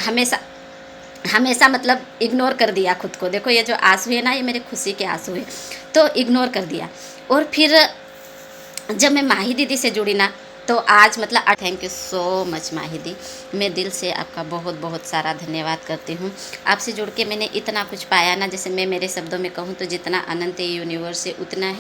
हमेशा हमेशा मतलब इग्नोर कर दिया खुद को। देखो ये जो आंसू है ना, ये मेरे खुशी के आंसू है, तो इग्नोर कर दिया। और फिर जब मैं माही दीदी से जुड़ी ना, तो आज मतलब thank you so much Mahi दी। मैं दिल से आपका बहुत बहुत सारा धन्यवाद करती हूँ। आपसे जुड़ के मैंने इतना कुछ पाया ना, जैसे मैं मेरे शब्दों में कहूँ तो जितना अनंत है यूनिवर्स है, उतना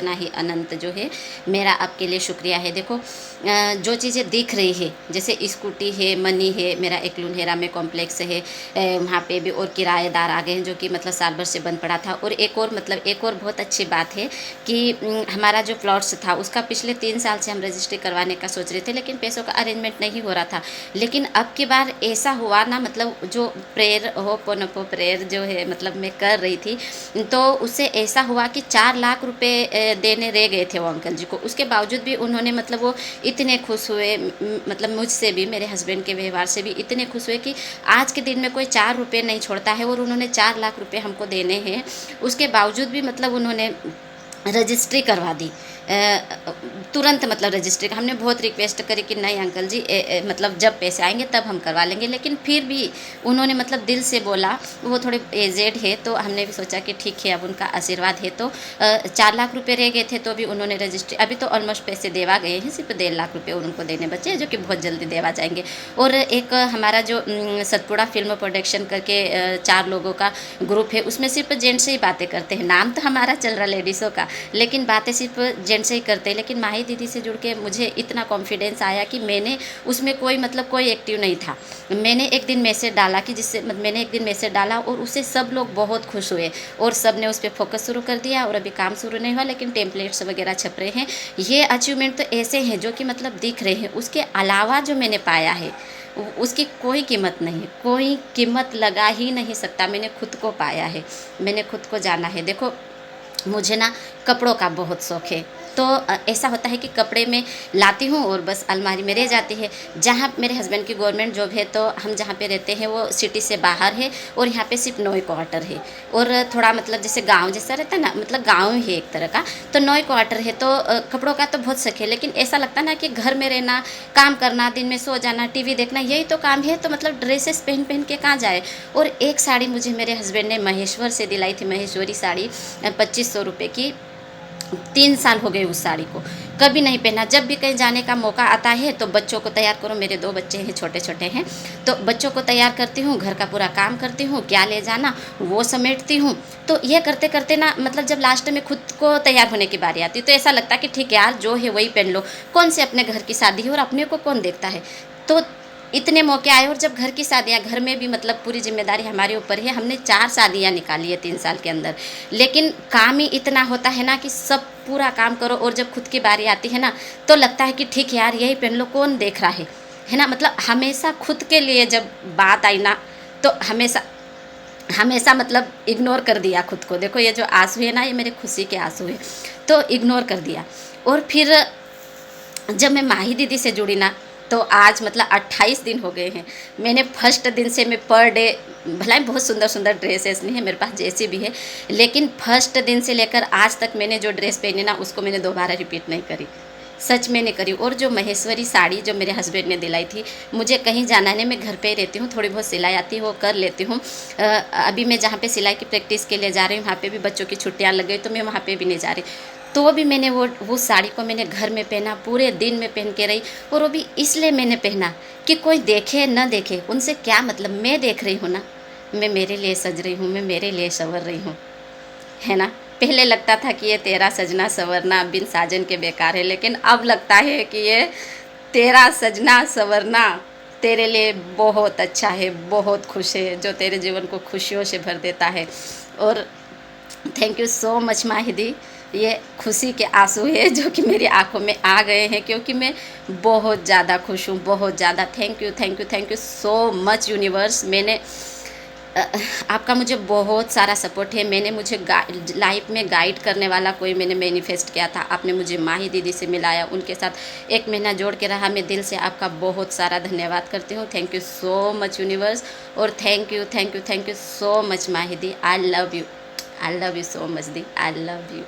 ही अनंत जो है मेरा आपके लिए शुक्रिया है। देखो जो चीज़ें दिख रही है, जैसे स्कूटी है, मनी है, मेरा एक लुनहेरा में कॉम्प्लेक्स है, वहाँ पे भी और किराएदार आ गए हैं जो कि मतलब साल भर से बंद पड़ा था। और एक और बहुत अच्छी बात है कि हमारा जो प्लॉट्स था उसका पिछले 3 साल से हम रजिस्ट्री करवाने का सोच रहे थे, लेकिन पैसों का अरेंजमेंट नहीं हो रहा था। लेकिन अब की बार ऐसा हुआ ना, मतलब जो प्रेयर होपोनोपो प्रेयर जो है मतलब मैं कर रही थी, तो उससे ऐसा हुआ कि 4 लाख रुपए देने रह गए थे वो अंकल जी को। उसके बावजूद भी उन्होंने मतलब वो इतने खुश हुए, मतलब मुझसे भी, मेरे हस्बैंड के व्यवहार से भी इतने खुश हुए कि आज के दिन में कोई 4 रुपये नहीं छोड़ता है, और उन्होंने 4 लाख रुपए हमको देने हैं। उसके बावजूद भी मतलब उन्होंने रजिस्ट्री करवा दी तुरंत, मतलब रजिस्ट्री। हमने बहुत रिक्वेस्ट करी कि नहीं अंकल जी मतलब जब पैसे आएंगे तब हम करवा लेंगे, लेकिन फिर भी उन्होंने मतलब दिल से बोला। वो थोड़े एजेड है, तो हमने भी सोचा कि ठीक है अब उनका आशीर्वाद है, तो 4 लाख रुपए रह गए थे तो भी उन्होंने रजिस्ट्री, अभी तो ऑलमोस्ट पैसे देवा गए हैं, सिर्फ 1.5 लाख रुपये उनको देने बचे हैं, जो कि बहुत जल्दी देवा जाएंगे। और एक हमारा जो सतपुड़ा फिल्म प्रोडक्शन करके 4 लोगों का ग्रुप है, उसमें सिर्फ जेंट्स से ही बातें करते हैं। नाम तो हमारा चल रहा लेडीज़ों का, लेकिन बातें सिर्फ जेंट्स से ही करते हैं। लेकिन माही दीदी से जुड़ के मुझे इतना कॉन्फिडेंस आया कि मैंने उसमें कोई एक्टिव नहीं था। मैंने एक दिन मैसेज डाला कि और उससे सब लोग बहुत खुश हुए, और सब ने उस पर फोकस शुरू कर दिया। और अभी काम शुरू नहीं हुआ, लेकिन टेम्पलेट्स वगैरह छप रहे हैं। ये अचीवमेंट तो ऐसे हैं जो कि मतलब दिख रहे हैं। उसके अलावा जो मैंने पाया है उसकी कोई कीमत नहीं, कोई कीमत लगा ही नहीं सकता। मैंने खुद को पाया है, मैंने खुद को जाना है। देखो मुझे ना कपड़ों का बहुत शौक़ है, तो ऐसा होता है कि कपड़े में लाती हूँ और बस अलमारी में रह जाती है। जहाँ मेरे हस्बैंड की गवर्नमेंट जॉब है, तो हम जहाँ पे रहते हैं वो सिटी से बाहर है, और यहाँ पे सिर्फ 9 क्वार्टर है, और थोड़ा मतलब जैसे गांव जैसा रहता है ना, मतलब गांव ही है एक तरह का, तो 9 क्वार्टर है। तो कपड़ों का तो बहुत शौक है, लेकिन ऐसा लगता ना कि घर में रहना, काम करना, दिन में सो जाना, टीवी देखना, यही तो काम है, तो मतलब ड्रेसेस पहन पहन के कहाँ जाए। और एक साड़ी मुझे मेरे हस्बैंड ने महेश्वर से दिलाई थी, महेश्वरी साड़ी 2500 रुपये की। 3 साल हो गए उस साड़ी को, कभी नहीं पहना। जब भी कहीं जाने का मौका आता है तो बच्चों को तैयार करो, मेरे 2 बच्चे हैं, छोटे छोटे हैं, तो बच्चों को तैयार करती हूँ, घर का पूरा काम करती हूँ, क्या ले जाना वो समेटती हूँ। तो ये करते करते ना, मतलब जब लास्ट में खुद को तैयार होने की बारी आती तो ऐसा लगता कि ठीक है यार, जो है वही पहन लो, कौन से अपने घर की शादी है और अपने को कौन देखता है। तो इतने मौके आए, और जब घर की शादियाँ, घर में भी मतलब पूरी जिम्मेदारी हमारे ऊपर है। हमने 4 शादियाँ निकाली है 3 साल के अंदर, लेकिन काम ही इतना होता है ना कि सब पूरा काम करो, और जब खुद की बारी आती है ना तो लगता है कि ठीक है यार, यही पहन लो, कौन देख रहा है ना। मतलब हमेशा खुद के लिए जब बात आई ना, तो हमेशा हमेशा मतलब इग्नोर कर दिया खुद को। देखो ये जो आंसू है ना, ये मेरे खुशी के आंसू है, तो इग्नोर कर दिया। और फिर जब मैं माही दीदी से जुड़ी ना, तो आज मतलब 28 दिन हो गए हैं। मैंने फर्स्ट दिन से मैं पर डे, भला ही बहुत सुंदर सुंदर ड्रेसेस नहीं है मेरे पास, जैसी भी है, लेकिन फर्स्ट दिन से लेकर आज तक मैंने जो ड्रेस पहनी ना, उसको मैंने दोबारा रिपीट नहीं करी, सच में नहीं करी। और जो महेश्वरी साड़ी जो मेरे हस्बैंड ने दिलाई थी, मुझे कहीं जाना नहीं, मैं घर पे ही रहती हूँ, थोड़ी बहुत सिलाई आती है वो कर लेती हूँ। अभी मैं जहाँ पे सिलाई की प्रैक्टिस के लिए जा रही हूँ, वहाँ पे भी बच्चों की छुट्टियाँ लग गई, तो मैं वहाँ पे भी नहीं जा रही। तो भी मैंने वो साड़ी को मैंने घर में पहना, पूरे दिन में पहन के रही। और वो भी इसलिए मैंने पहना कि कोई देखे न देखे, उनसे क्या मतलब, मैं देख रही हूँ ना, मैं मेरे लिए सज रही हूँ, मैं मेरे लिए संवर रही हूँ, है ना। पहले लगता था कि ये तेरा सजना संवरना बिन साजन के बेकार है, लेकिन अब लगता है कि ये तेरा सजना संवरना तेरे लिए बहुत अच्छा है, बहुत खुश है, जो तेरे जीवन को खुशियों से भर देता है। और thank you so much Mahi दी, ये खुशी के आंसू है जो कि मेरी आंखों में आ गए हैं, क्योंकि मैं बहुत ज़्यादा खुश हूँ, बहुत ज़्यादा। Thank you so much universe. मैंने आपका मुझे बहुत सारा सपोर्ट है। मुझे लाइफ में गाइड करने वाला कोई मैंने मैनिफेस्ट किया था, आपने मुझे माही दीदी से मिलाया, उनके साथ 1 महीना जोड़ के रहा। मैं दिल से आपका बहुत सारा धन्यवाद करती हूँ। Thank you so much universe, और thank you so much Mahi di. I love you so much di, I love you.